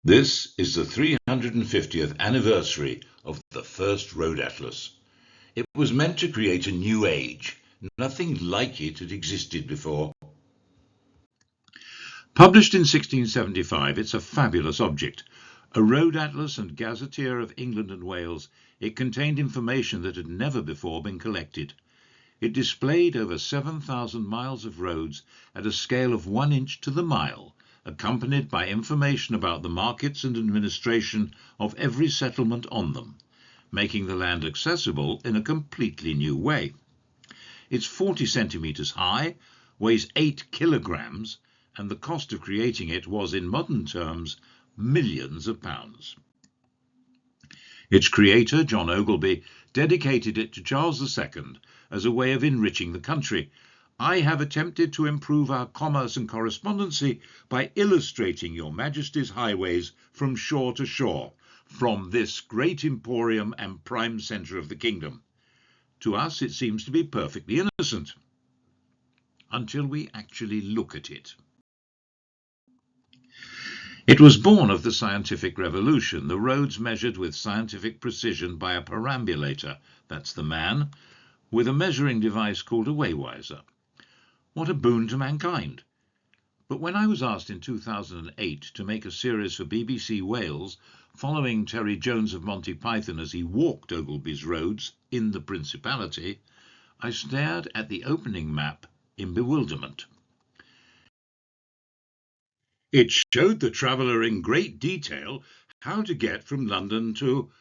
This is the 350th anniversary of the first road atlas. It was meant to create a new age. Nothing like it had existed before. Published in 1675, it's a fabulous object. A road atlas and gazetteer of England and Wales, it contained information that had never before been collected. It displayed over 7,000 miles of roads at a scale of 1 inch to the mile, accompanied by information about the markets and administration of every settlement on them, making the land accessible in a completely new way. It's 40 centimeters high, weighs 8 kilograms, and the cost of creating it was, in modern terms, millions of pounds. Its creator, John Ogilby, dedicated it to Charles II as a way of enriching the country. I have attempted to improve our commerce and correspondency by illustrating your Majesty's highways from shore to shore, from this great emporium and prime centre of the kingdom. To us it seems to be perfectly innocent, until we actually look at it. It was born of the scientific revolution, the roads measured with scientific precision by a perambulator, that's the man, with a measuring device called a waywiser. What a boon to mankind! But when I was asked in 2008 to make a series for BBC Wales following Terry Jones of Monty Python as he walked Ogilby's roads in the Principality, I stared at the opening map in bewilderment. It showed the traveller in great detail how to get from London to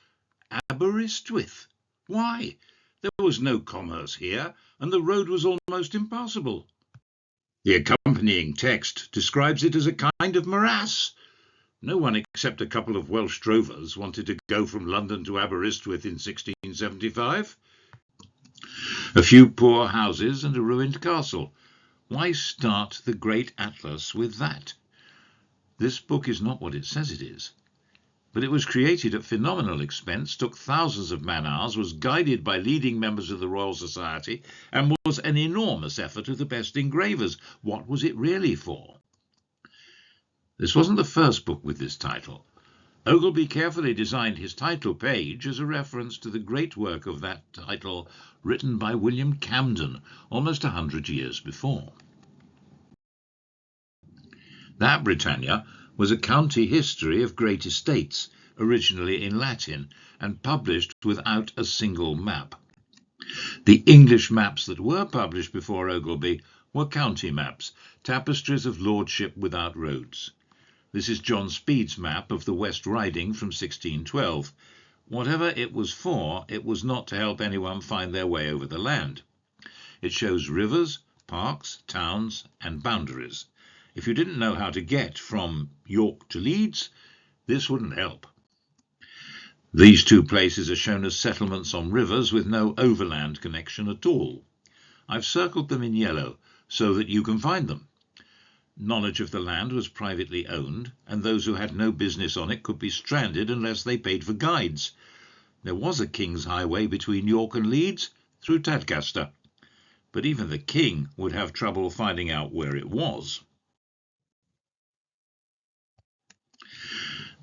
Aberystwyth. Why? There was no commerce here, and the road was almost impassable. The accompanying text describes it as a kind of morass. No one except a couple of Welsh drovers wanted to go from London to Aberystwyth in 1675. A few poor houses and a ruined castle. Why start the great atlas with that? This book is not what it says it is. But it was created at phenomenal expense, took thousands of man-hours, was guided by leading members of the Royal Society, and was an enormous effort of the best engravers. What was it really for? This wasn't the first book with this title. Ogilby carefully designed his title page as a reference to the great work of that title written by William Camden almost 100 years before. That Britannia was a county history of great estates, originally in Latin, and published without a single map. The English maps that were published before Ogilby were county maps, tapestries of lordship without roads. This is John Speed's map of the West Riding from 1612. Whatever it was for, it was not to help anyone find their way over the land. It shows rivers, parks, towns, and boundaries. If you didn't know how to get from York to Leeds, this wouldn't help. These two places are shown as settlements on rivers with no overland connection at all. I've circled them in yellow so that you can find them. Knowledge of the land was privately owned, and those who had no business on it could be stranded unless they paid for guides. There was a King's Highway between York and Leeds through Tadcaster, but even the king would have trouble finding out where it was.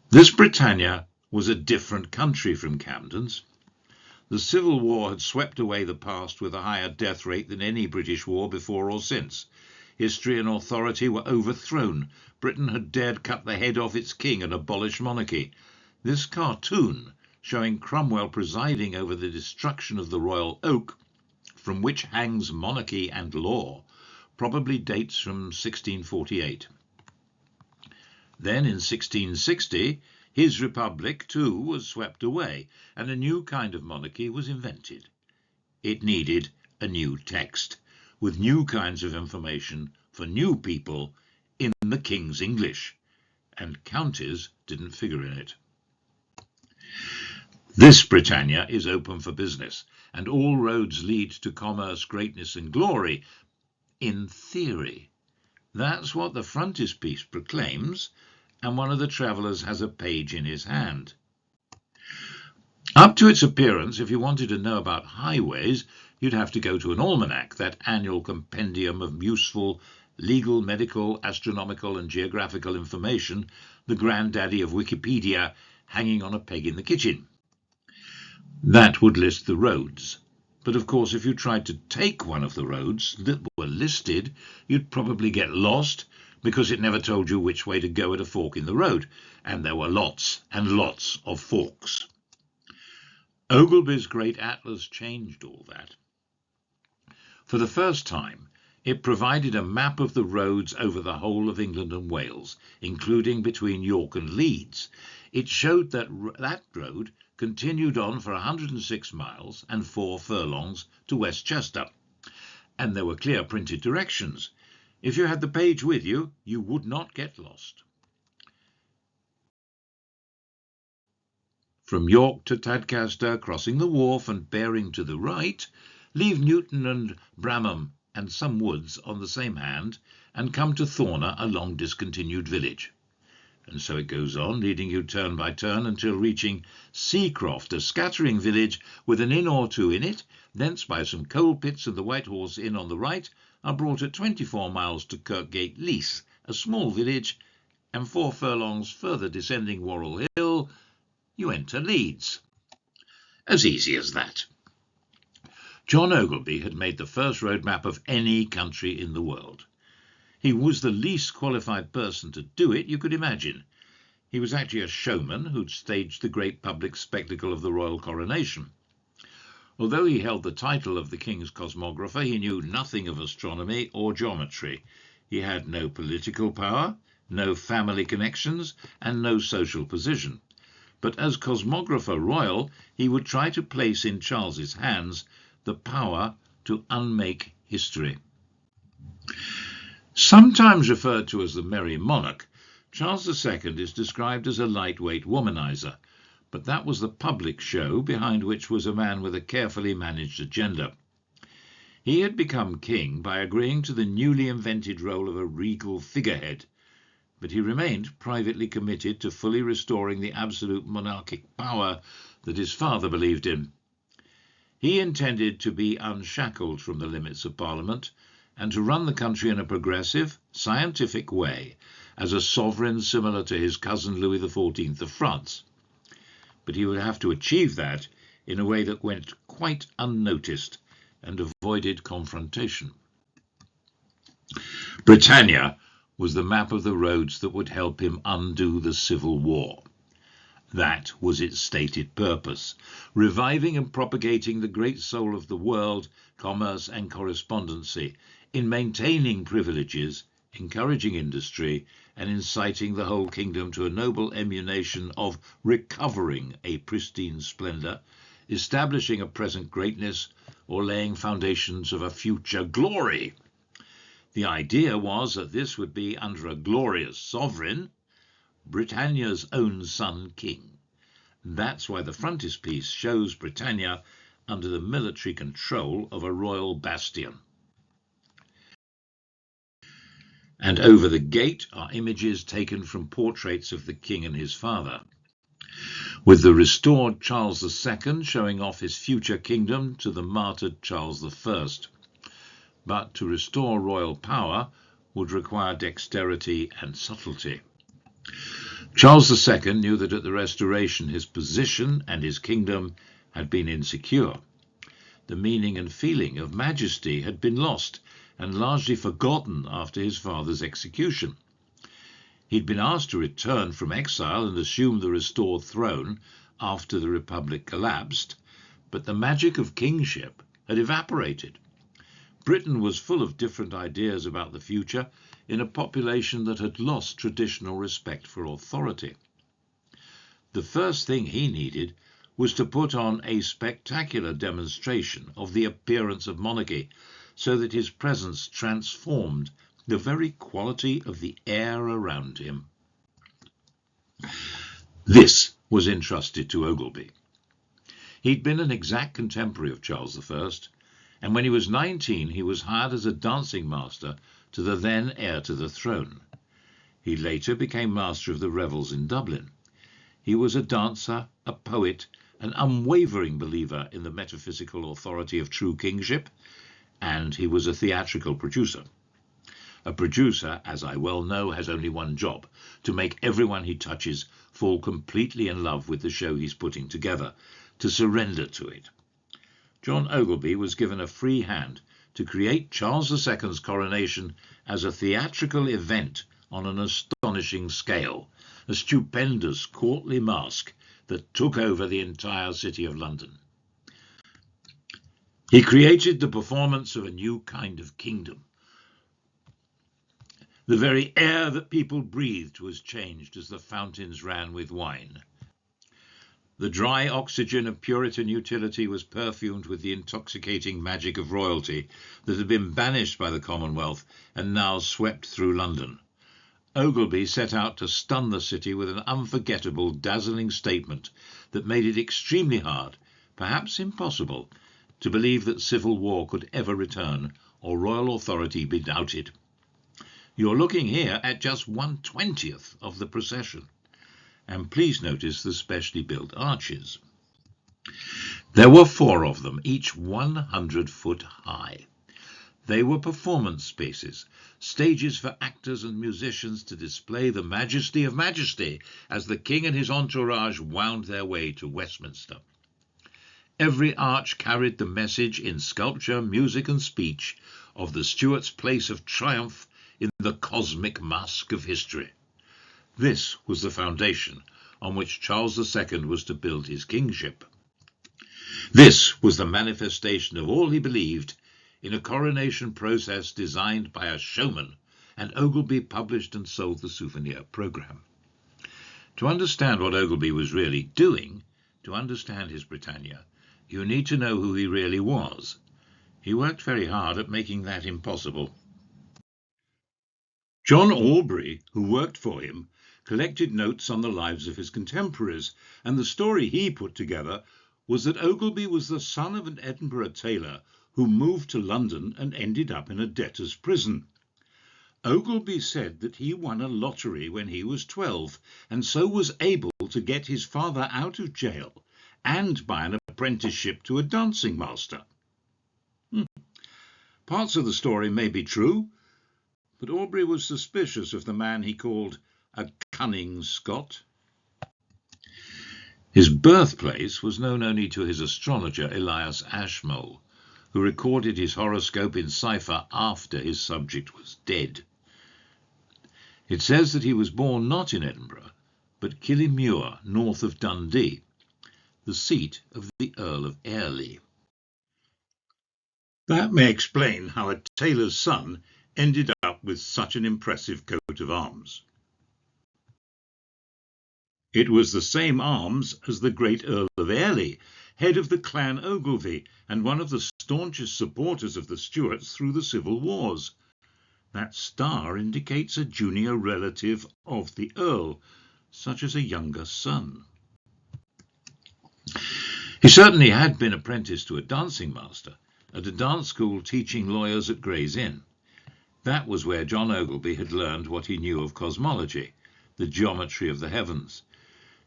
This Britannia was a different country from Camden's. The Civil War had swept away the past with a higher death rate than any British war before or since. History and authority were overthrown. Britain had dared cut the head off its king and abolish monarchy. This cartoon, showing Cromwell presiding over the destruction of the royal oak, from which hangs monarchy and law, probably dates from 1648. Then in 1660, his republic too was swept away, and a new kind of monarchy was invented. It needed a new text, with new kinds of information for new people in the King's English, and counties didn't figure in it. This Britannia is open for business, and all roads lead to commerce, greatness and glory, in theory. That's what the frontispiece proclaims, and one of the travellers has a page in his hand. Up to its appearance, if you wanted to know about highways, you'd have to go to an almanac, that annual compendium of useful legal, medical, astronomical and geographical information the granddaddy of Wikipedia, hanging on a peg in the kitchen. That would list the roads. But of course, if you tried to take one of the roads that were listed, you'd probably get lost because it never told you which way to go at a fork in the road, and there were lots and lots of forks. Ogilby's Great Atlas changed all that. For the first time, it provided a map of the roads over the whole of England and Wales, including between York and Leeds. It showed that that road continued on for 106 miles and 4 furlongs to Westchester, and there were clear printed directions. If you had the page with you, you would not get lost. From York to Tadcaster, crossing the wharf and bearing to the right, leave Newton and Bramham and some woods on the same hand, and come to Thorner, a long discontinued village. And so it goes on, leading you turn by turn until reaching Seacroft, a scattering village with an inn or two in it. Thence by some coal pits and the White Horse Inn on the right are brought at 24 miles to Kirkgate Lease, a small village, and 4 furlongs further descending Worrell Hill, you enter Leeds. As easy as that. John Ogilby had made the first road map of any country in the world. He was the least qualified person to do it you could imagine. He was actually a showman who'd staged the great public spectacle of the royal coronation. Although he held the title of the king's cosmographer, he knew nothing of astronomy or geometry. He had no political power, no family connections, and no social position. But as cosmographer royal, he would try to place in Charles's hands the power to unmake history. Sometimes referred to as the Merry Monarch, Charles II is described as a lightweight womanizer, but that was the public show behind which was a man with a carefully managed agenda. He had become king by agreeing to the newly invented role of a regal figurehead, but he remained privately committed to fully restoring the absolute monarchic power that his father believed in. He intended to be unshackled from the limits of Parliament and to run the country in a progressive, scientific way, as a sovereign similar to his cousin Louis XIV of France. But he would have to achieve that in a way that went quite unnoticed and avoided confrontation. Britannia was the map of the roads that would help him undo the Civil War. That was its stated purpose, reviving and propagating the great soul of the world, commerce and correspondency, in maintaining privileges, encouraging industry, and inciting the whole kingdom to a noble emulation of recovering a pristine splendour, establishing a present greatness, or laying foundations of a future glory. The idea was that this would be under a glorious sovereign, Britannia's own son king. That's why the frontispiece shows Britannia under the military control of a royal bastion. And over the gate are images taken from portraits of the king and his father, with the restored Charles II showing off his future kingdom to the martyred Charles I. But to restore royal power would require dexterity and subtlety. Charles II knew that at the Restoration his position and his kingdom had been insecure. The meaning and feeling of majesty had been lost and largely forgotten after his father's execution. He'd been asked to return from exile and assume the restored throne after the Republic collapsed, but the magic of kingship had evaporated. Britain was full of different ideas about the future in a population that had lost traditional respect for authority. The first thing he needed was to put on a spectacular demonstration of the appearance of monarchy, so that his presence transformed the very quality of the air around him. This was entrusted to Ogilby. He'd been an exact contemporary of Charles I, and when he was 19 he was hired as a dancing master to the then heir to the throne. He later became master of the revels in Dublin. He was a dancer, a poet, an unwavering believer in the metaphysical authority of true kingship, and he was a theatrical producer. A producer, as I well know, has only one job: to make everyone he touches fall completely in love with the show he's putting together, to surrender to it. John Ogilby was given a free hand to create Charles II's coronation as a theatrical event on an astonishing scale, a stupendous courtly masque that took over the entire city of London. He created the performance of a new kind of kingdom. The very air that people breathed was changed as the fountains ran with wine. The dry oxygen of Puritan utility was perfumed with the intoxicating magic of royalty that had been banished by the Commonwealth and now swept through London. Ogilby set out to stun the city with an unforgettable, dazzling statement that made it extremely hard, perhaps impossible, to believe that civil war could ever return or royal authority be doubted. You're looking here at just 1/20th of the procession. And please notice the specially built arches. There were 4 of them, each 100 foot high. They were performance spaces, stages for actors and musicians to display the majesty of majesty as the king and his entourage wound their way to Westminster. Every arch carried the message in sculpture, music and speech of the Stuarts' place of triumph in the cosmic masque of history. This was the foundation on which Charles II was to build his kingship. This was the manifestation of all he believed in a coronation process designed by a showman, and Ogilby published and sold the souvenir program. To understand what Ogilby was really doing, to understand his Britannia, you need to know who he really was. He worked very hard at making that impossible. John Ogilby, who worked for him, collected notes on the lives of his contemporaries, and the story he put together was that Ogilby was the son of an Edinburgh tailor who moved to London and ended up in a debtor's prison. Ogilby said that he won a lottery when he was 12 and so was able to get his father out of jail and buy an apprenticeship to a dancing master. Parts of the story may be true, but Aubrey was suspicious of the man he called a cunning Scot. His birthplace was known only to his astrologer Elias Ashmole, who recorded his horoscope in cipher after his subject was dead. It says that he was born not in Edinburgh, but Killymuir, north of Dundee, the seat of the Earl of Airlie. That may explain how a tailor's son ended up with such an impressive coat of arms. It was the same arms as the great Earl of Airlie, head of the clan Ogilvy and one of the staunchest supporters of the Stuarts through the civil wars. That star indicates a junior relative of the Earl, such as a younger son. He certainly had been apprenticed to a dancing master at a dance school teaching lawyers at Gray's Inn. That was where John Ogilby had learned what he knew of cosmology, the geometry of the heavens.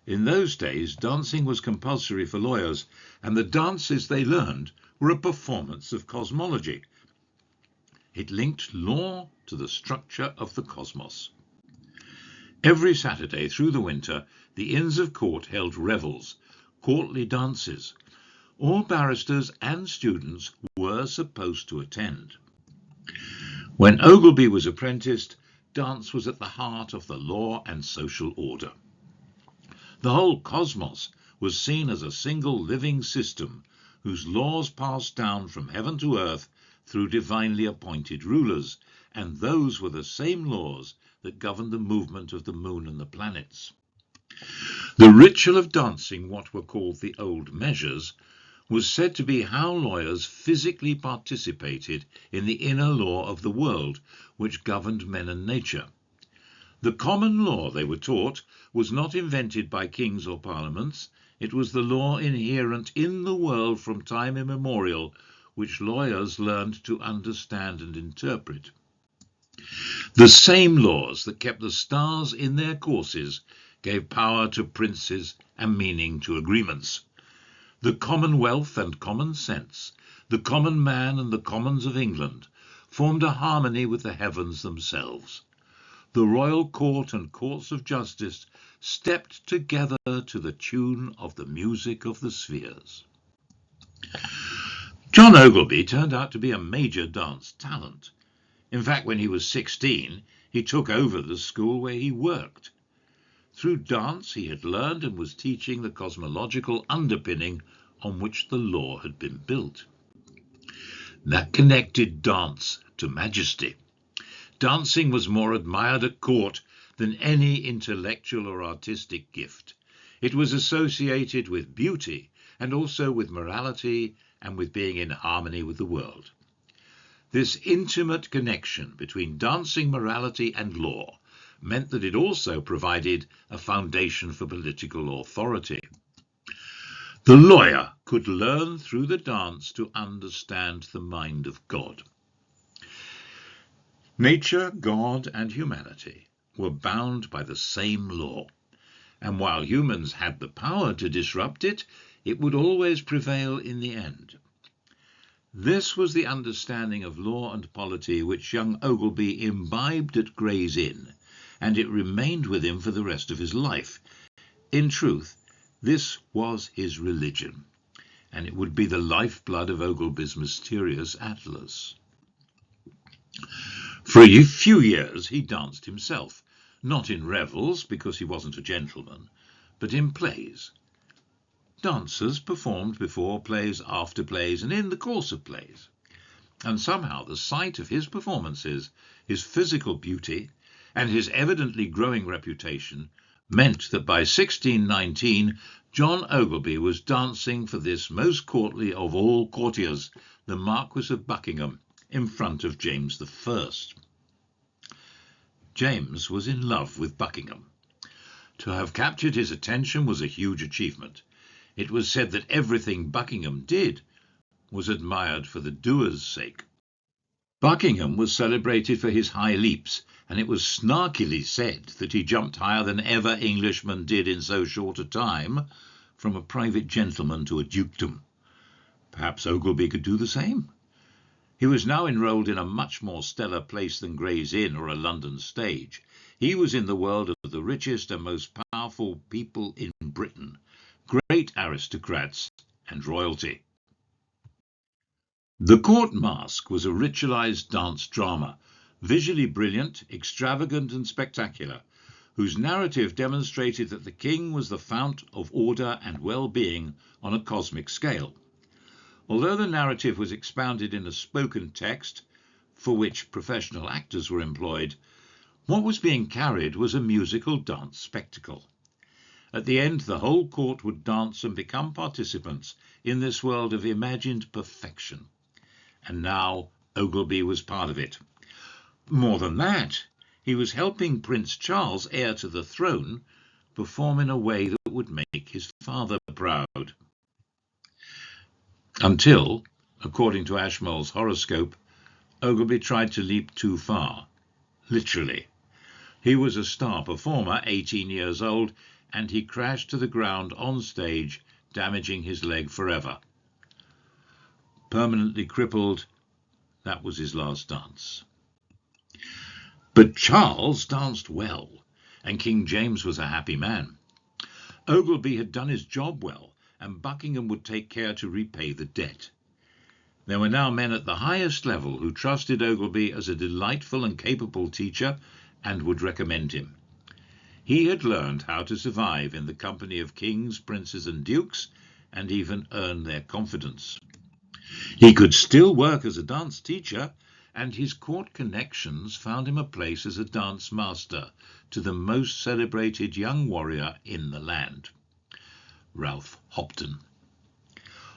In those days, dancing was compulsory for lawyers, and the dances they learned were a performance of cosmology. It linked law to the structure of the cosmos. Every Saturday through the winter, the Inns of Court held revels, courtly dances. All barristers and students were supposed to attend. When Ogilby was apprenticed, dance was at the heart of the law and social order. The whole cosmos was seen as a single living system whose laws passed down from heaven to earth through divinely appointed rulers, and those were the same laws that governed the movement of the moon and the planets. The ritual of dancing, what were called the old measures, was said to be how lawyers physically participated in the inner law of the world, which governed men and nature. The common law, they were taught, was not invented by kings or parliaments. It was the law inherent in the world from time immemorial, which lawyers learned to understand and interpret. The same laws that kept the stars in their courses gave power to princes and meaning to agreements. The commonwealth and common sense, the common man and the commons of England, formed a harmony with the heavens themselves. The royal court and courts of justice stepped together to the tune of the music of the spheres. John Ogilby turned out to be a major dance talent. In fact, when he was 16, he took over the school where he worked. Through dance, he had learned and was teaching the cosmological underpinning on which the law had been built. That connected dance to majesty. Dancing was more admired at court than any intellectual or artistic gift. It was associated with beauty and also with morality and with being in harmony with the world. This intimate connection between dancing, morality and law meant that it also provided a foundation for political authority. The lawyer could learn through the dance to understand the mind of God. Nature, God, and humanity were bound by the same law, and while humans had the power to disrupt it, it would always prevail in the end. This was the understanding of law and polity which young Ogilby imbibed at Gray's Inn, and it remained with him for the rest of his life. In truth, this was his religion, and it would be the lifeblood of Ogilby's mysterious atlas. For a few years he danced himself, not in revels because he wasn't a gentleman, but in plays. Dancers performed before plays, after plays, and in the course of plays. And somehow the sight of his performances, his physical beauty, and his evidently growing reputation meant that by 1619 John Ogilby was dancing for this most courtly of all courtiers, the Marquis of Buckingham, in front of James I. James was in love with Buckingham. To have captured his attention was a huge achievement. It was said that everything Buckingham did was admired for the doer's sake. Buckingham was celebrated for his high leaps, and it was snarkily said that he jumped higher than ever Englishman did in so short a time, from a private gentleman to a dukedom. Perhaps Ogilby could do the same. He was now enrolled in a much more stellar place than Gray's Inn or a London stage. He was in the world of the richest and most powerful people in Britain, great aristocrats and royalty. The Court Masque was a ritualized dance drama, visually brilliant, extravagant and spectacular, whose narrative demonstrated that the king was the fount of order and well-being on a cosmic scale. Although the narrative was expounded in a spoken text, for which professional actors were employed, what was being carried was a musical dance spectacle. At the end, the whole court would dance and become participants in this world of imagined perfection. And now Ogilby was part of it. More than that, he was helping Prince Charles, heir to the throne, perform in a way that would make his father proud. Until, according to Ashmole's horoscope, Ogilby tried to leap too far, literally. He was a star performer, 18 years old, and he crashed to the ground on stage, damaging his leg forever. Permanently crippled, that was his last dance. But Charles danced well, and King James was a happy man. Ogilby had done his job well, and Buckingham would take care to repay the debt. There were now men at the highest level who trusted Ogilby as a delightful and capable teacher and would recommend him. He had learned how to survive in the company of kings, princes and dukes, and even earn their confidence. He could still work as a dance teacher, and his court connections found him a place as a dance master to the most celebrated young warrior in the land, Ralph Hopton.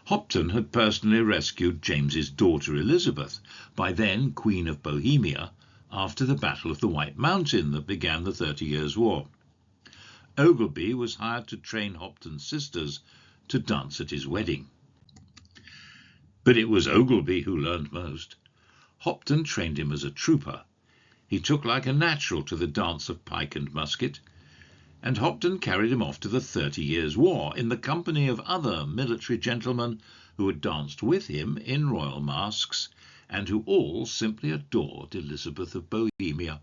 Hopton had personally rescued James's daughter Elizabeth, by then Queen of Bohemia, after the Battle of the White Mountain that began the 30 Years' War. Ogilby was hired to train Hopton's sisters to dance at his wedding. But it was Ogilby who learned most. Hopton trained him as a trooper. He took like a natural to the dance of pike and musket, and Hopton carried him off to the 30 Years' War in the company of other military gentlemen who had danced with him in royal masques and who all simply adored Elizabeth of Bohemia.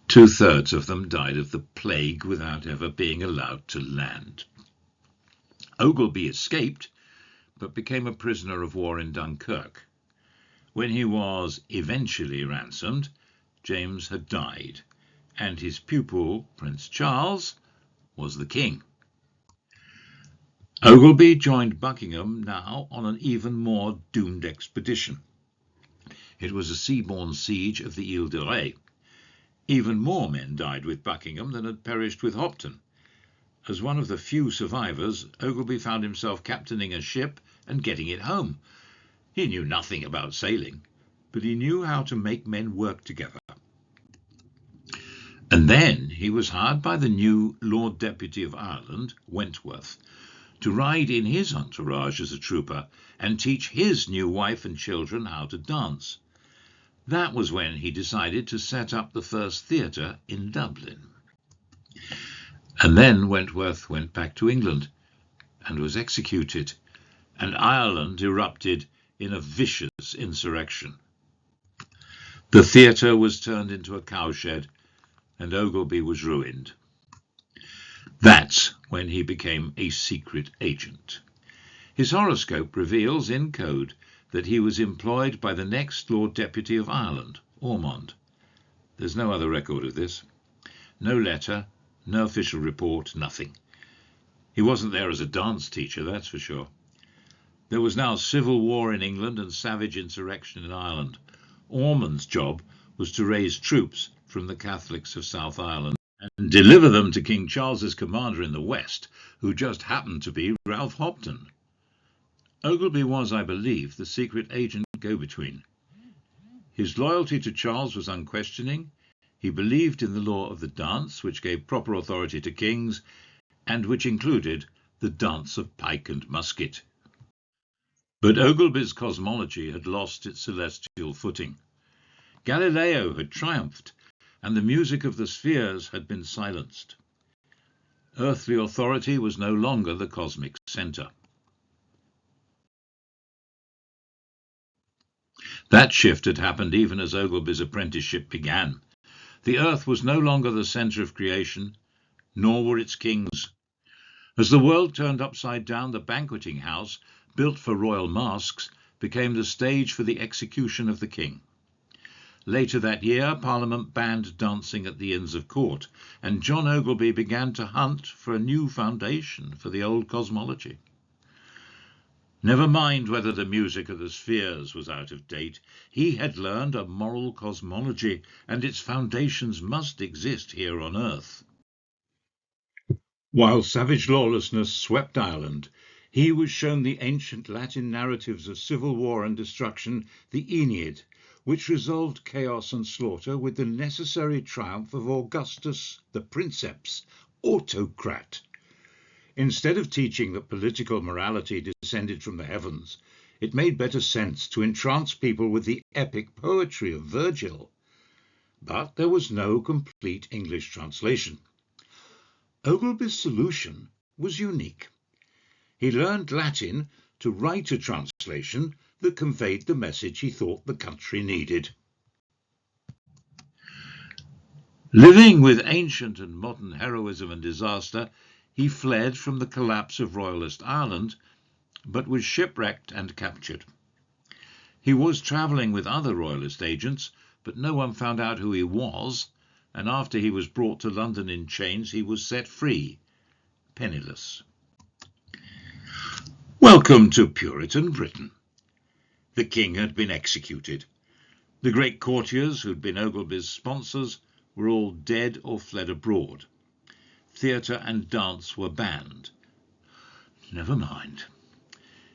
2/3 of them died of the plague without ever being allowed to land. Ogilby escaped, but became a prisoner of war in Dunkirk. When he was eventually ransomed, James had died, and his pupil, Prince Charles, was the king. Ogilby joined Buckingham now on an even more doomed expedition. It was a seaborne siege of the Ile de Ré. Even more men died with Buckingham than had perished with Hopton. As one of the few survivors, Ogilby found himself captaining a ship and getting it home. He knew nothing about sailing, but he knew how to make men work together. And then he was hired by the new Lord Deputy of Ireland, Wentworth, to ride in his entourage as a trooper and teach his new wife and children how to dance. That was when he decided to set up the first theatre in Dublin. And then Wentworth went back to England and was executed, and Ireland erupted in a vicious insurrection. The theatre was turned into a cowshed, and Ogilby was ruined. That's when he became a secret agent. His horoscope reveals in code that he was employed by the next Lord Deputy of Ireland, Ormond. There's no other record of this. No letter, no official report, nothing. He wasn't there as a dance teacher, that's for sure. There was now civil war in England and savage insurrection in Ireland. Ormond's job was to raise troops from the Catholics of South Ireland and deliver them to King Charles's commander in the west, who just happened to be Ralph Hopton. Ogilby was, I believe, the secret agent go-between. His loyalty to Charles was unquestioning. He believed in the law of the dance, which gave proper authority to kings, and which included the dance of pike and musket. But Ogilby's cosmology had lost its celestial footing. Galileo had triumphed, and the music of the spheres had been silenced. Earthly authority was no longer the cosmic centre. That shift had happened even as Ogilby's apprenticeship began. The earth was no longer the centre of creation, nor were its kings. As the world turned upside down, the banqueting house, built for royal masques, became the stage for the execution of the king. Later that year, Parliament banned dancing at the Inns of Court, and John Ogilby began to hunt for a new foundation for the old cosmology. Never mind whether the music of the spheres was out of date. He had learned a moral cosmology, and its foundations must exist here on earth. While savage lawlessness swept Ireland, he was shown the ancient Latin narratives of civil war and destruction, the Aeneid, which resolved chaos and slaughter with the necessary triumph of Augustus, the princeps, autocrat. Instead of teaching that political morality descended from the heavens, it made better sense to entrance people with the epic poetry of Virgil. But there was no complete English translation. Ogilby's solution was unique. He learned Latin to write a translation that conveyed the message he thought the country needed. Living with ancient and modern heroism and disaster, he fled from the collapse of Royalist Ireland, but was shipwrecked and captured. He was travelling with other Royalist agents, but no one found out who he was, and after he was brought to London in chains, he was set free, penniless. Welcome to Puritan Britain. The king had been executed. The great courtiers who'd been Ogilby's sponsors were all dead or fled abroad. Theatre and dance were banned. Never mind.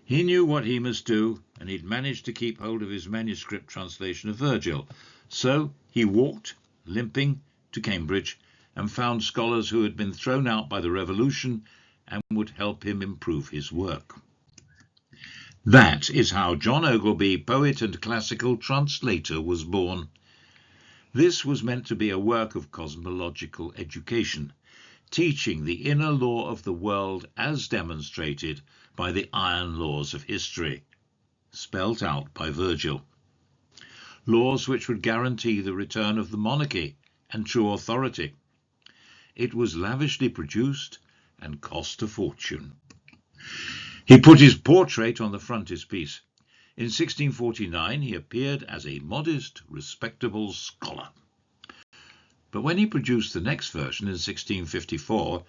He knew what he must do, and he'd managed to keep hold of his manuscript translation of Virgil. So he walked, limping, to Cambridge and found scholars who had been thrown out by the revolution and would help him improve his work. That is how John Ogilby, poet and classical translator, was born. This was meant to be a work of cosmological education, teaching the inner law of the world as demonstrated by the iron laws of history. spelt out by Virgil. Laws which would guarantee the return of the monarchy and true authority. It was lavishly produced and cost a fortune. He put his portrait on the frontispiece. In 1649 he appeared as a modest, respectable scholar. But when he produced the next version in 1654,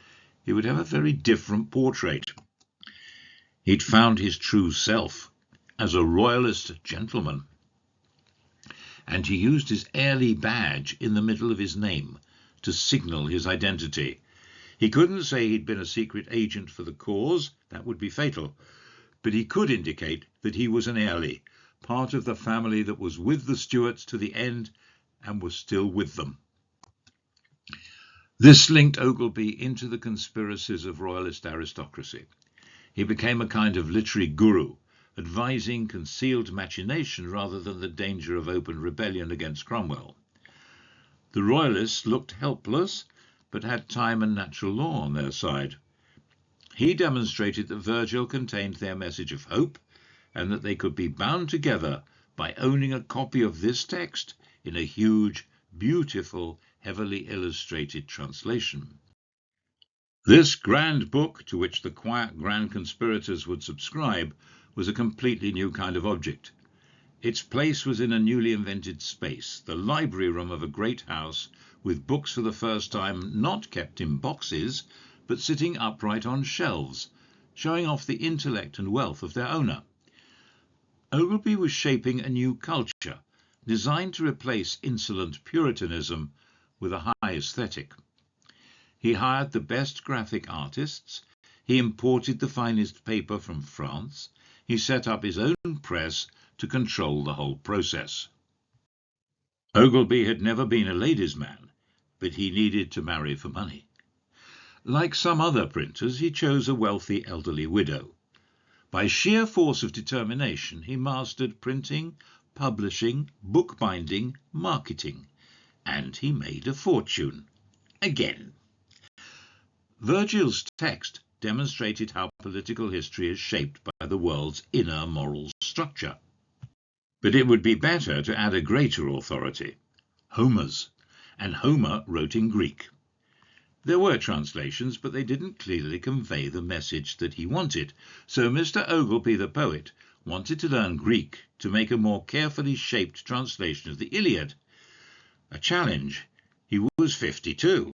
he would have a very different portrait. He'd found his true self as a royalist gentleman, and he used his heirly badge in the middle of his name to signal his identity. He couldn't say he'd been a secret agent for the cause, that would be fatal, but he could indicate that he was an heirly, part of the family that was with the Stuarts to the end and was still with them. This linked Ogilby into the conspiracies of royalist aristocracy. He became a kind of literary guru, advising concealed machination rather than the danger of open rebellion against Cromwell. The royalists looked helpless, but had time and natural law on their side. He demonstrated that Virgil contained their message of hope, and that they could be bound together by owning a copy of this text in a huge, beautiful, heavily illustrated translation. This grand book, to which the quiet grand conspirators would subscribe, was a completely new kind of object. Its place was in a newly invented space, the library room of a great house, with books for the first time not kept in boxes, but sitting upright on shelves, showing off the intellect and wealth of their owner. Ogilby was shaping a new culture, designed to replace insolent Puritanism with a high aesthetic. He hired the best graphic artists, he imported the finest paper from France, he set up his own press to control the whole process. Ogilby had never been a ladies' man, but he needed to marry for money. Like some other printers, he chose a wealthy elderly widow. By sheer force of determination, he mastered printing, publishing, bookbinding, marketing, and he made a fortune. Again. Virgil's text demonstrated how political history is shaped by the world's inner moral structure. But it would be better to add a greater authority, Homer's, and Homer wrote in Greek. There were translations, but they didn't clearly convey the message that he wanted, so Mr. Ogilby the poet wanted to learn Greek to make a more carefully shaped translation of the Iliad. A challenge. He was 52,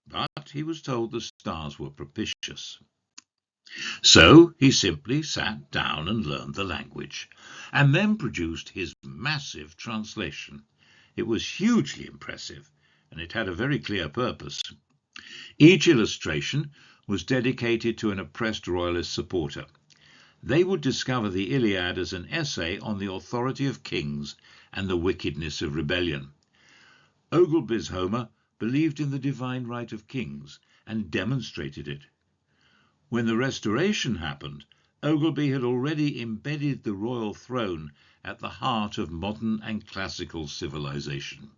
but he was told the stars were propitious. So he simply sat down and learned the language, and then produced his massive translation. It was hugely impressive, and it had a very clear purpose. Each illustration was dedicated to an oppressed royalist supporter. They would discover the Iliad as an essay on the authority of kings and the wickedness of rebellion. Ogilby's Homer believed in the divine right of kings and demonstrated it. When the Restoration happened, Ogilby had already embedded the royal throne at the heart of modern and classical civilization.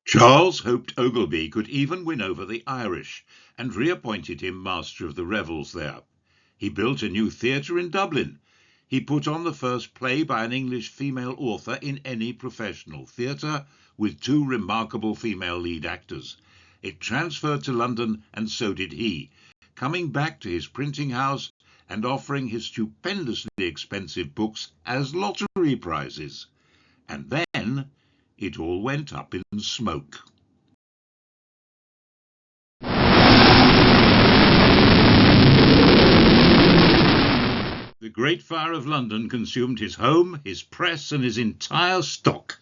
Charles hoped Ogilby could even win over the Irish and reappointed him master of the revels there. He built a new theatre in Dublin. He put on the first play by an English female author in any professional theatre, with 2 remarkable female lead actors. It transferred to London, and so did he, coming back to his printing house and offering his stupendously expensive books as lottery prizes. And then it all went up in smoke. The Great Fire of London consumed his home, his press, and his entire stock.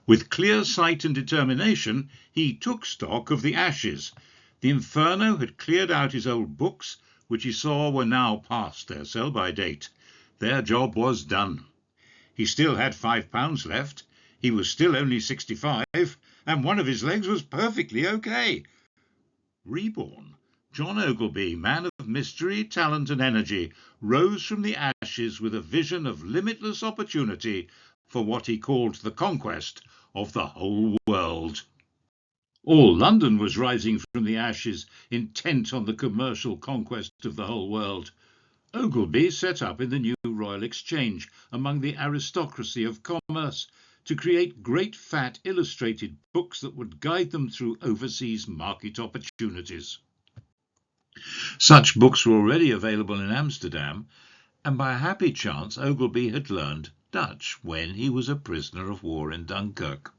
With clear sight and determination, he took stock of the ashes. The Inferno had cleared out his old books, which he saw were now past their sell-by date. Their job was done. He still had £5 left. He was still only 65, and one of his legs was perfectly okay. Reborn, John Ogilby, man of mystery, talent, and energy, rose from the ashes with a vision of limitless opportunity for what he called the conquest of the whole world. All London was rising from the ashes, intent on the commercial conquest of the whole world. Ogilby set up in the new Royal Exchange among the aristocracy of commerce to create great fat illustrated books that would guide them through overseas market opportunities. Such books were already available in Amsterdam, and by a happy chance Ogilby had learned Dutch when he was a prisoner of war in Dunkirk.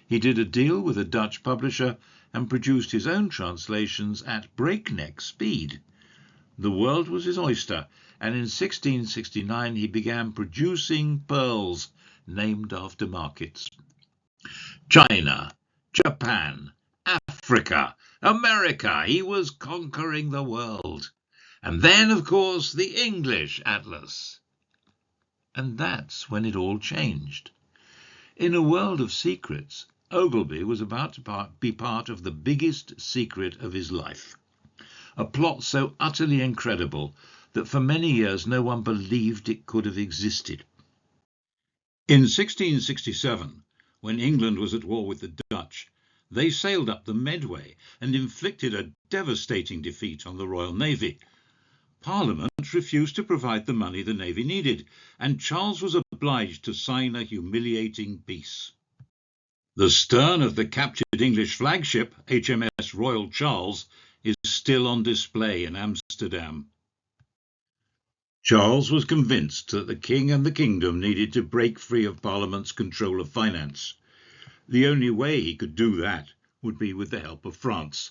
He did a deal with a Dutch publisher and produced his own translations at breakneck speed. The world was his oyster, and in 1669 he began producing pearls named after markets. China, Japan, Africa, America, he was conquering the world. And then, of course, the English atlas. And that's when it all changed. In a world of secrets, Ogilby was about to be part of the biggest secret of his life. A plot so utterly incredible that for many years no one believed it could have existed. In 1667, when England was at war with the Dutch, they sailed up the Medway and inflicted a devastating defeat on the Royal Navy. Parliament refused to provide the money the Navy needed, and Charles was obliged to sign a humiliating peace. The stern of the captured English flagship, HMS Royal Charles, is still on display in Amsterdam. Charles was convinced that the king and the kingdom needed to break free of Parliament's control of finance. The only way he could do that would be with the help of France,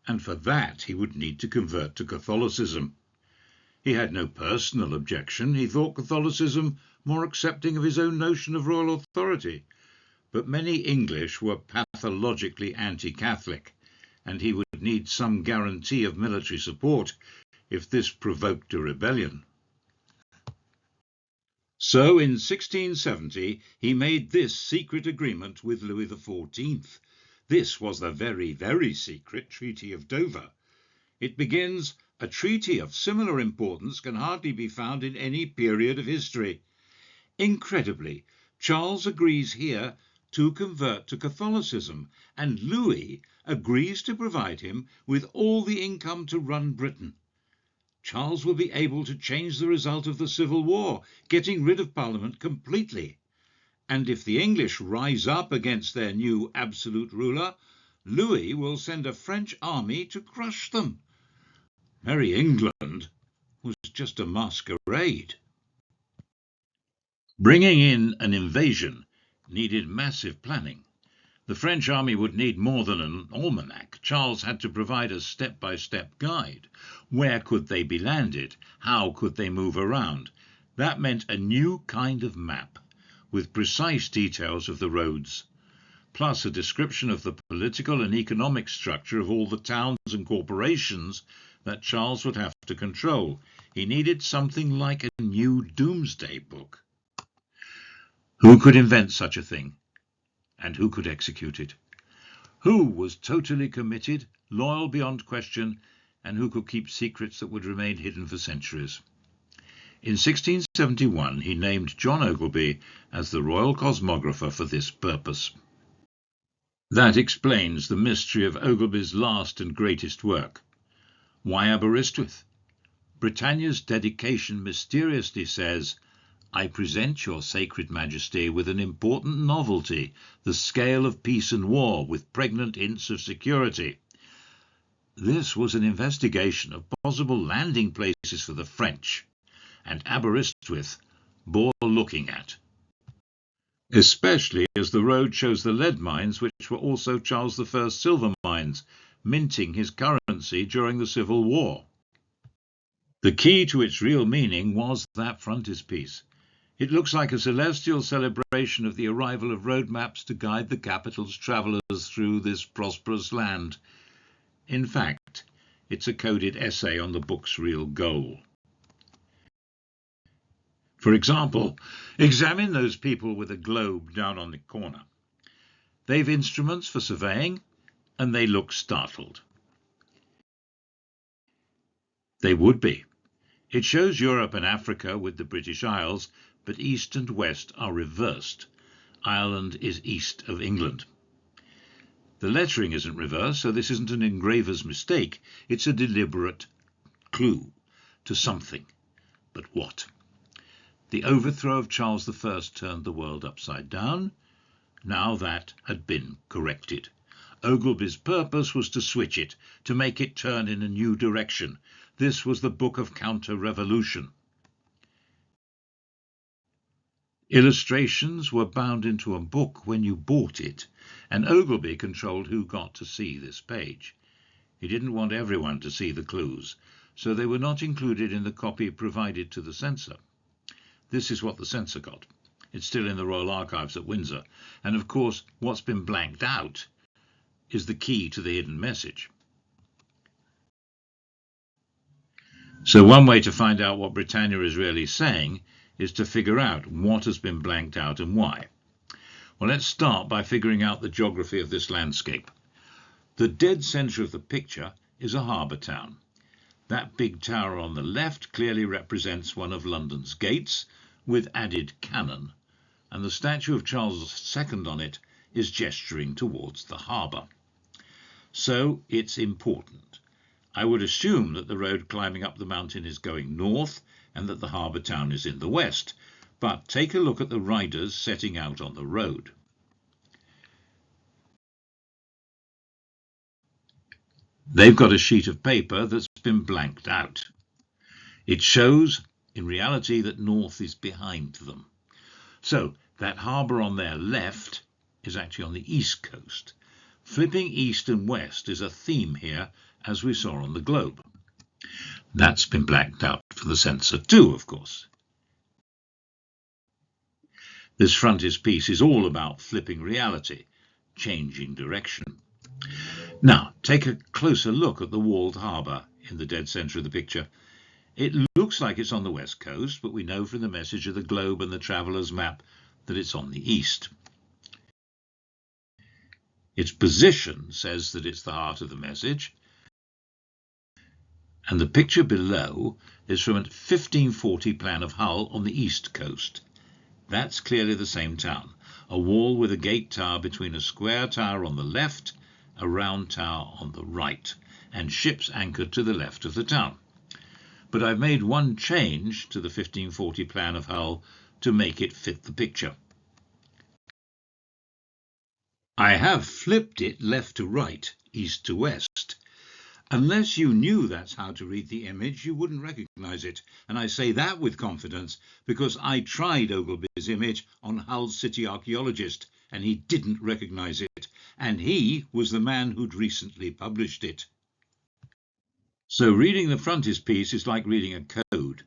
and for that he would need to convert to Catholicism. He had no personal objection. He thought Catholicism more accepting of his own notion of royal authority. But many English were pathologically anti-Catholic, and he would need some guarantee of military support if this provoked a rebellion. So in 1670 he made this secret agreement with Louis XIV. This was the very, very secret Treaty of Dover. It begins, "A treaty of similar importance can hardly be found in any period of history." Incredibly, Charles agrees here to convert to Catholicism, and Louis agrees to provide him with all the income to run Britain. Charles will be able to change the result of the Civil War, getting rid of Parliament completely. And if the English rise up against their new absolute ruler, Louis will send a French army to crush them. Merry England was just a masquerade. Bringing in an invasion needed massive planning. The French army would need more than an almanac. Charles had to provide a step-by-step guide. Where could they be landed? How could they move around? That meant a new kind of map, with precise details of the roads, plus a description of the political and economic structure of all the towns and corporations that Charles would have to control. He needed something like a new doomsday book. Who could invent such a thing? And who could execute it? Who was totally committed, loyal beyond question, and who could keep secrets that would remain hidden for centuries? In 1671, he named John Ogilby as the royal cosmographer for this purpose. That explains the mystery of Ogilby's last and greatest work. Why Aberystwyth? Britannia's dedication mysteriously says, "I present your sacred majesty with an important novelty, the scale of peace and war, with pregnant hints of security." This was an investigation of possible landing places for the French, and Aberystwyth bore looking at, especially as the road shows the lead mines, which were also Charles I's silver mines, minting his currency during the Civil War. The key to its real meaning was that frontispiece. It looks like a celestial celebration of the arrival of road maps to guide the capital's travellers through this prosperous land. In fact, it's a coded essay on the book's real goal. For example, examine those people with a globe down on the corner. They've instruments for surveying, and they look startled. They would be. It shows Europe and Africa with the British Isles, but East and West are reversed. Ireland is east of England. The lettering isn't reversed, so this isn't an engraver's mistake. It's a deliberate clue. to something. But what? The overthrow of Charles I turned the world upside down. Now that had been corrected. Ogilby's purpose was to switch it, to make it turn in a new direction. This was the book of counter-revolution. Illustrations were bound into a book when you bought it, and Ogilby controlled who got to see this page. He didn't want everyone to see the clues, so they were not included in the copy provided to the censor. This is what the censor got. It's still in the Royal Archives at Windsor, and of course what's been blanked out is the key to the hidden message. So one way to find out what Britannia is really saying is to figure out what has been blanked out and why. Well, let's start by figuring out the geography of this landscape. The dead centre of the picture is a harbour town. That big tower on the left clearly represents one of London's gates with added cannon, and the statue of Charles II on it is gesturing towards the harbour. So it's important. I would assume that the road climbing up the mountain is going north and that the harbour town is in the west, but take a look at the riders setting out on the road. They've got a sheet of paper that's been blanked out. It shows, in reality, that north is behind them. So that harbour on their left is actually on the east coast. Flipping east and west is a theme here, as we saw on the globe. That's been blanked out for the censor too, of course. This frontispiece is all about flipping reality, changing direction. Now, take a closer look at the walled harbour in the dead centre of the picture. It looks like it's on the west coast, but we know from the message of the globe and the traveller's map that it's on the east. Its position says that it's the heart of the message, and the picture below is from a 1540 plan of Hull on the east coast. That's clearly the same town, a wall with a gate tower between a square tower on the left, a round tower on the right, and ships anchored to the left of the town. But I've made one change to the 1540 plan of Hull to make it fit the picture. I have flipped it left to right, east to west. Unless you knew that's how to read the image, you wouldn't recognize it. And I say that with confidence because I tried Ogilby's image on Hull's city archaeologist and he didn't recognize it. And he was the man who'd recently published it. So reading the frontispiece is like reading a code.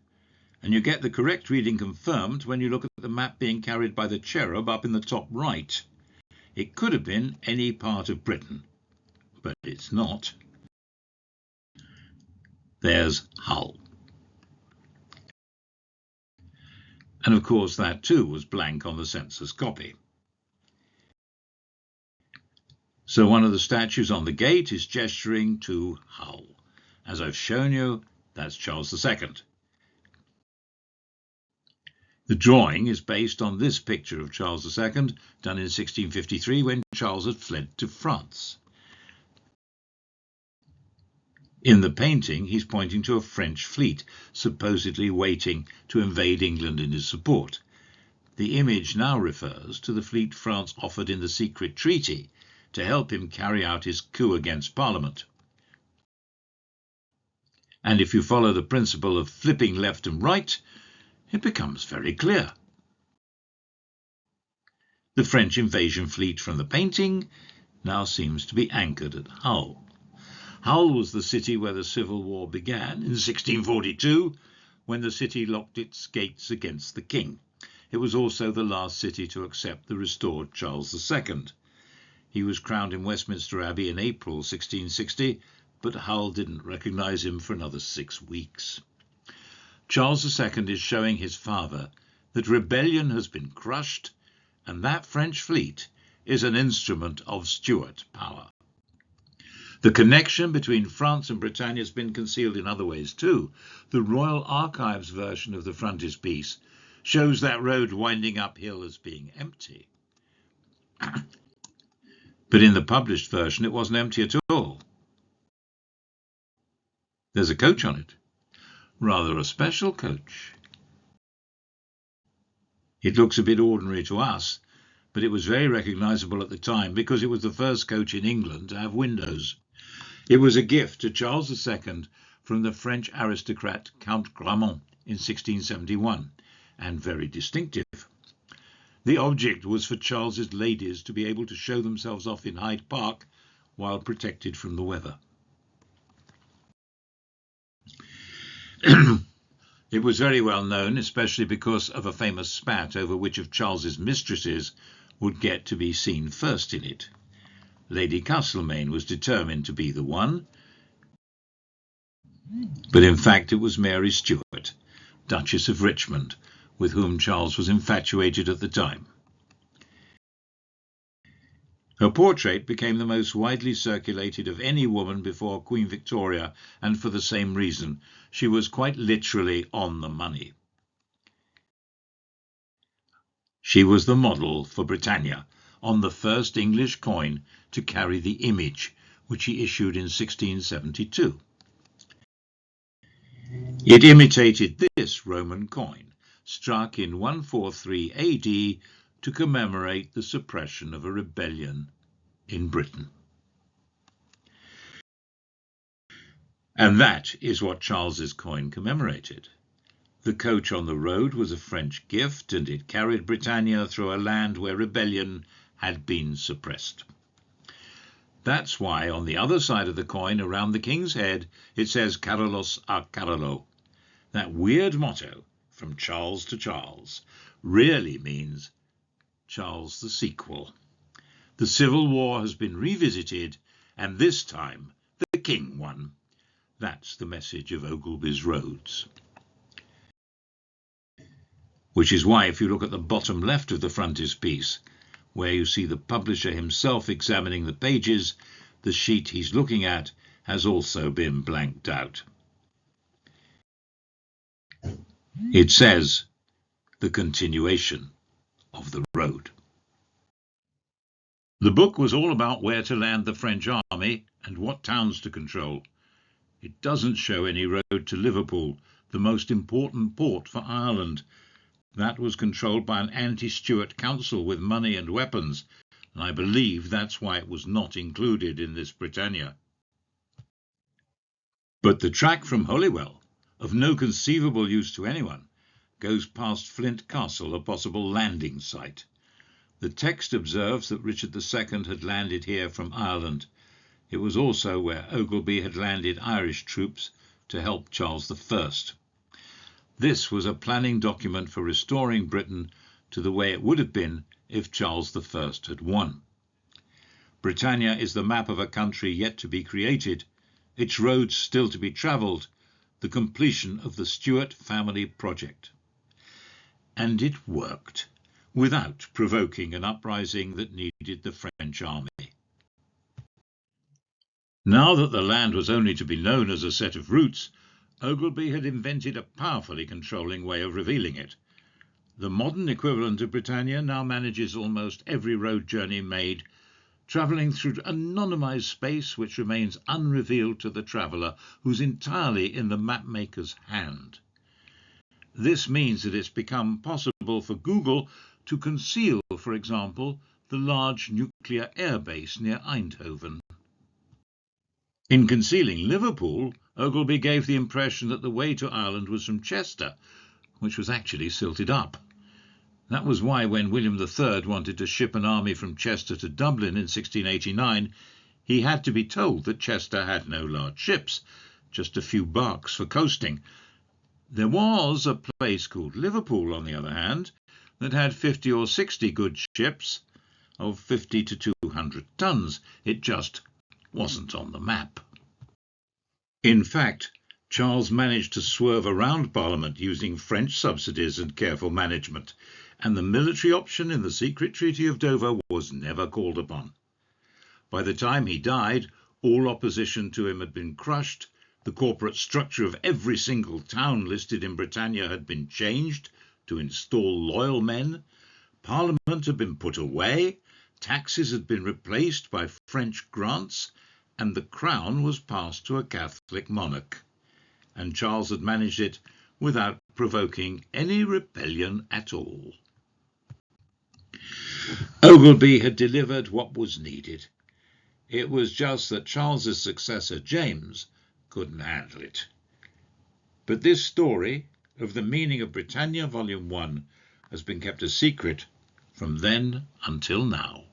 And you get the correct reading confirmed when you look at the map being carried by the cherub up in the top right. It could have been any part of Britain, but it's not. There's Hull. And of course that too was blank on the censor's copy. So one of the statues on the gate is gesturing to Hull. As I've shown you, that's Charles II. The drawing is based on this picture of Charles II, done in 1653 when Charles had fled to France. In the painting, he's pointing to a French fleet, supposedly waiting to invade England in his support. The image now refers to the fleet France offered in the secret treaty to help him carry out his coup against Parliament. And if you follow the principle of flipping left and right, it becomes very clear. The French invasion fleet from the painting now seems to be anchored at Hull. Hull was the city where the Civil War began in 1642, when the city locked its gates against the king. It was also the last city to accept the restored Charles II. He was crowned in Westminster Abbey in April 1660, but Hull didn't recognise him for another 6 weeks. Charles II is showing his father that rebellion has been crushed, and that French fleet is an instrument of Stuart power. The connection between France and Britannia has been concealed in other ways too. The Royal Archives version of the frontispiece shows that road winding uphill as being empty. But in the published version, it wasn't empty at all. There's a coach on it. rather a special coach. It looks a bit ordinary to us, but it was very recognisable at the time because it was the first coach in England to have windows. It was a gift to Charles II from the French aristocrat Count Gramont in 1671, and very distinctive. The object was for Charles's ladies to be able to show themselves off in Hyde Park while protected from the weather. It was very well known, especially because of a famous spat over which of Charles's mistresses would get to be seen first in it. Lady Castlemaine was determined to be the one, but in fact it was Mary Stuart, Duchess of Richmond, with whom Charles was infatuated at the time. Her portrait became the most widely circulated of any woman before Queen Victoria, and for the same reason. She was quite literally on the money. She was the model for Britannia on the first English coin to carry the image, which he issued in 1672. It imitated this Roman coin, struck in 143 AD to commemorate the suppression of a rebellion in Britain. And that is what Charles's coin commemorated. The coach on the road was a French gift, and it carried Britannia through a land where rebellion had been suppressed. That's why on the other side of the coin, around the king's head, it says Carolus a Carolo. That weird motto, from Charles to Charles, really means Charles the sequel. The Civil War has been revisited, and this time the king won. That's the message of Ogilby's Roads. Which is why, if you look at the bottom left of the frontispiece, where you see the publisher himself examining the pages, the sheet he's looking at has also been blanked out. It says, the continuation of the road. The book was all about where to land the French army and what towns to control. It doesn't show any road to Liverpool, the most important port for Ireland. That was controlled by an anti-Stuart council with money and weapons, and I believe that's why it was not included in this Britannia. But the track from Holywell, of no conceivable use to anyone, goes past Flint Castle, a possible landing site. The text observes that Richard II had landed here from Ireland. It was also where Ogilby had landed Irish troops to help Charles I. This was a planning document for restoring Britain to the way it would have been if Charles I had won. Britannia is the map of a country yet to be created, its roads still to be travelled, the completion of the Stuart family project. And it worked, without provoking an uprising that needed the French army. Now that the land was only to be known as a set of routes, Ogilby had invented a powerfully controlling way of revealing it. The modern equivalent of Britannia now manages almost every road journey made, travelling through anonymised space which remains unrevealed to the traveller, who's entirely in the mapmaker's hand. This means that it's become possible for Google to conceal, for example, the large nuclear airbase near Eindhoven. In concealing Liverpool, Ogilby gave the impression that the way to Ireland was from Chester, which was actually silted up. That was why when William III wanted to ship an army from Chester to Dublin in 1689, he had to be told that Chester had no large ships, just a few barks for coasting. There was a place called Liverpool, on the other hand, that had 50 or 60 good ships of 50 to 200 tons. It just wasn't on the map. In fact, Charles managed to swerve around Parliament using French subsidies and careful management, and the military option in the secret Treaty of Dover was never called upon. By the time he died, all opposition to him had been crushed, the corporate structure of every single town listed in Britannia had been changed to install loyal men, Parliament had been put away, taxes had been replaced by French grants, and the crown was passed to a Catholic monarch. and Charles had managed it without provoking any rebellion at all. Ogilby had delivered what was needed. It was just that Charles's successor, James, couldn't handle it. But this story of the meaning of Britannia, Volume 1, has been kept a secret from then until now.